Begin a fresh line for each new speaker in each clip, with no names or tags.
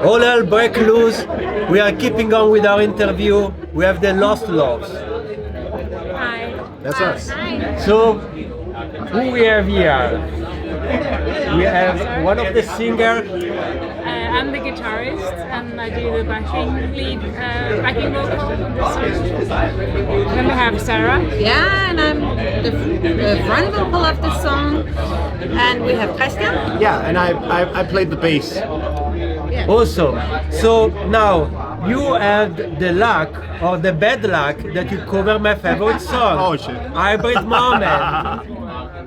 All hell break loose. We are keeping on with our interview. We have the Lost Loves.
Hi.
That's us.
Hi.
So, who we have here? We have one of the singers.
I'm the guitarist and I do the backing vocal on the song. Then we have Sarah.
Yeah, and I'm the front vocal of the song. And we have Christian.
Yeah, and I played the bass.
Yeah.
Awesome. So now you had the luck or the bad luck that you cover my favorite song.
Oh shit.
Hybrid Moment.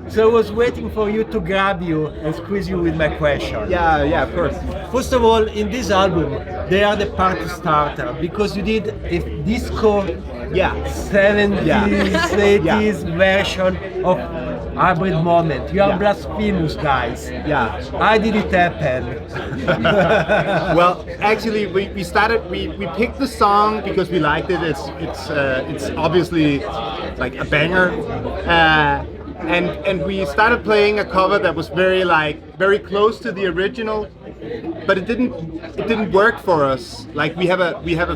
So I was waiting for you to grab you and squeeze you with my question.
Yeah, of course.
First of all, in this album, they are the party starter because you did a disco
Yeah.
70s,
Yeah.
80s version of Hybrid Moment. You are
Yeah.
blasphemous, guys.
Yeah.
How did it happen?
Well, actually, we picked the song because we liked it. It's obviously like a banger. And we started playing a cover that was very close to the original, but it didn't work for us. Like we have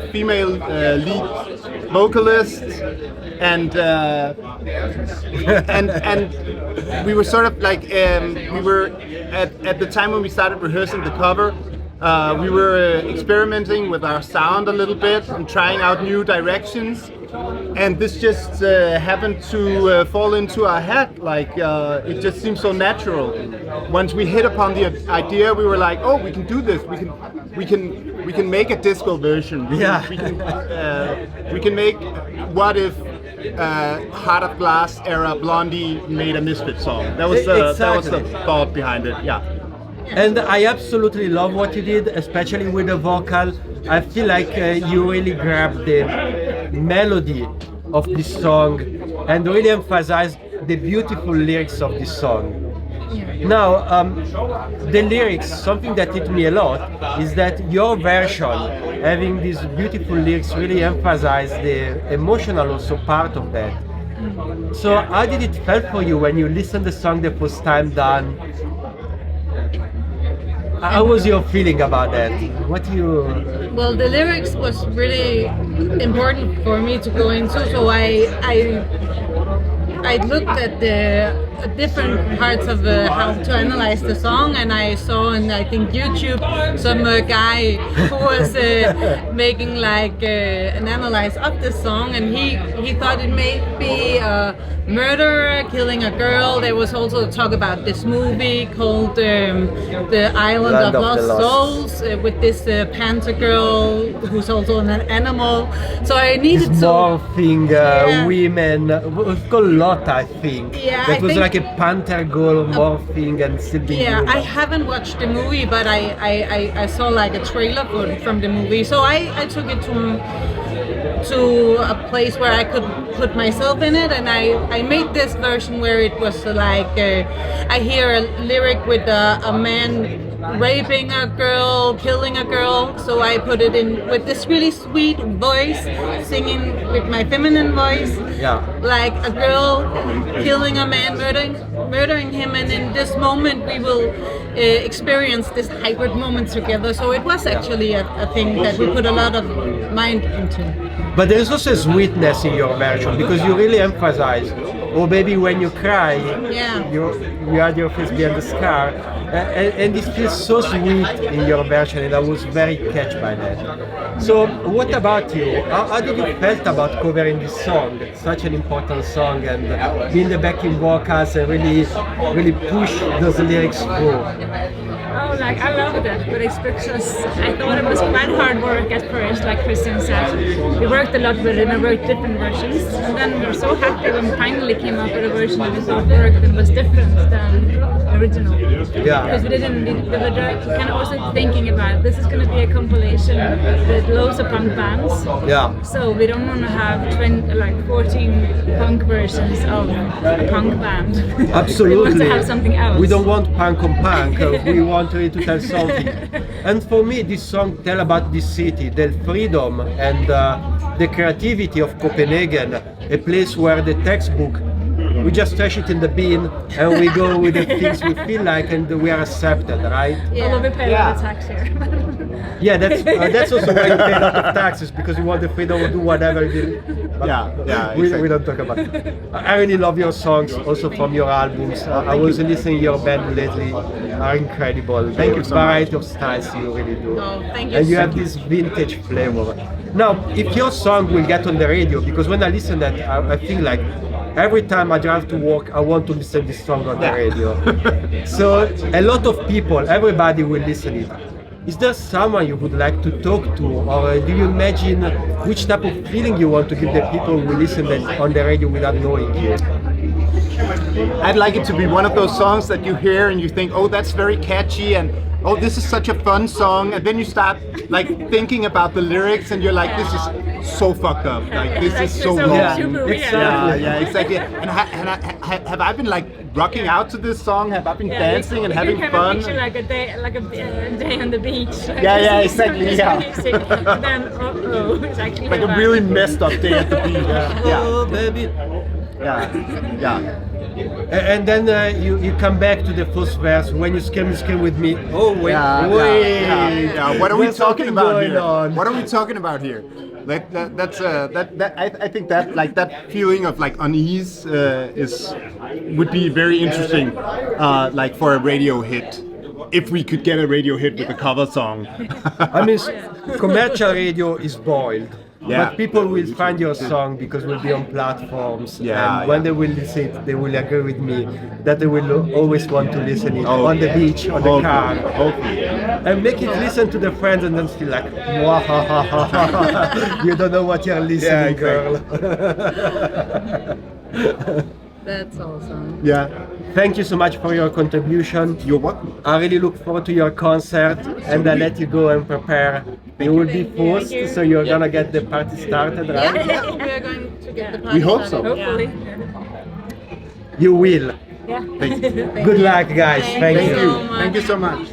a female lead vocalist, and we were sort of like we were at the time when we started rehearsing the cover. We were experimenting with our sound a little bit and trying out new directions. And this just happened to fall into our head. Like it just seemed so natural. Once we hit upon the idea, we were like, "Oh, we can do this. We can make a disco version.
Yeah.
We can make What if Heart of Glass era Blondie made a Misfits song." That was the thought behind it. Yeah.
And I absolutely love what you did, especially with the vocal. I feel like you really grabbed the melody of this song and really emphasized the beautiful lyrics of this song. Now, the lyrics, something that hit me a lot is that your version, having these beautiful lyrics, really emphasize the emotional also part of that. So how did it feel for you when you listened the song the first time done? How was your feeling about that? What you?
Well, the lyrics was really important for me to go into, so I looked at the different parts of how to analyze the song, and I saw on I think YouTube some guy who was making like an analyze of the song, and he thought it may be a murderer killing a girl. There was also talk about this movie called The Island of Lost Souls with this panther girl who's also an animal. So I needed
morphing women. It called lot, I think.
Yeah,
that
I
was
think
like a panther girl morphing and still being human.
I haven't watched the movie, but I saw like a trailer from the movie. So I took it to a place where I could put myself in it, and I made this version where it was like I hear a lyric with a man raping a girl, killing a girl, so I put it in with this really sweet voice, singing with my feminine voice, like a girl killing a man, murdering him, and in this moment we will experience this hybrid moment together. So it was actually a thing that we put a lot of mind into.
But there is also a sweetness in your version because you really emphasize, oh baby, when you cry, you had your face behind the scar, and it feels so sweet in your version, and I was very catched by that. So what about you? How did you felt about covering this song, such an important song, and being the backing vocals and really push those lyrics through?
Oh, like I loved it, but it's because I thought it was quite hard work at first, like Christian said. We worked a lot with it and wrote different versions, and then we were so happy when we finally came up with a version that we thought worked and was different than the original.
Yeah.
Because we were kind of also thinking about this is going to be a compilation with loads of punk bands.
Yeah.
So we don't want to have 14 punk versions of a punk band.
Absolutely.
We want to have something else.
We don't want punk on punk. We want to tell something. And for me, this song tells about this city, the freedom and the creativity of Copenhagen, a place where the textbook we just trash it in the bin and we go with the things we feel like and we are accepted, right?
Although we pay a lot of tax here.
Yeah, that's also why you pay a lot of taxes, because you want the freedom to do whatever you but we don't talk about it. I really love your songs also from your albums. I was listening to your band lately, are incredible.
Thank you so
variety of styles you really do.
Oh, thank you.
And you have this vintage flavor. Now, if your song will get on the radio, because when I listen that, I feel like every time I drive to work, I want to listen this song on the radio. So a lot of people, everybody will listen it. Is there someone you would like to talk to, or do you imagine which type of feeling you want to give the people who listen on the radio without knowing you?
I'd like it to be one of those songs that you hear and you think, oh, that's very catchy, and oh, this is such a fun song, and then you start like thinking about the lyrics and you're like, this is so fucked up, like this is so wrong.
Super weird.
Yeah, exactly. And have I been like rocking out to this song? Have I been dancing and having
you
fun?
Picture like a day on the beach. Like
Yeah, exactly. Yeah.
Music, and then it's actually
Like a
bad.
really messed up day at the beach.
Oh, baby.
Yeah.
And then you come back to the first verse, when you scream with me. Oh, wait.
Yeah. What are we
There's
talking
something
about
going
here?
on.
What are we talking about here? Like I think that like that feeling of like unease would be very interesting, like for a radio hit. If we could get a radio hit with a cover song.
I mean, commercial radio is boiled.
Yeah.
But people will find your song because we'll be on platforms. And when they will listen it, they will agree with me that they will always want to listen it on the beach, on the car. And make it listen to the friends and then feel like, you don't know what you're listening, girl.
That's awesome.
Yeah.
Thank you so much for your contribution.
You're welcome.
I really look forward to your concert, and I let you go and prepare. You will be forced, so you're gonna get the party started, right?
Yeah, we are going to get the party
We hope so.
started.
Hopefully.
You will.
Yeah.
Thank you.
Good luck, guys. Thank
Thank
you.
you so much.
Thank you so much.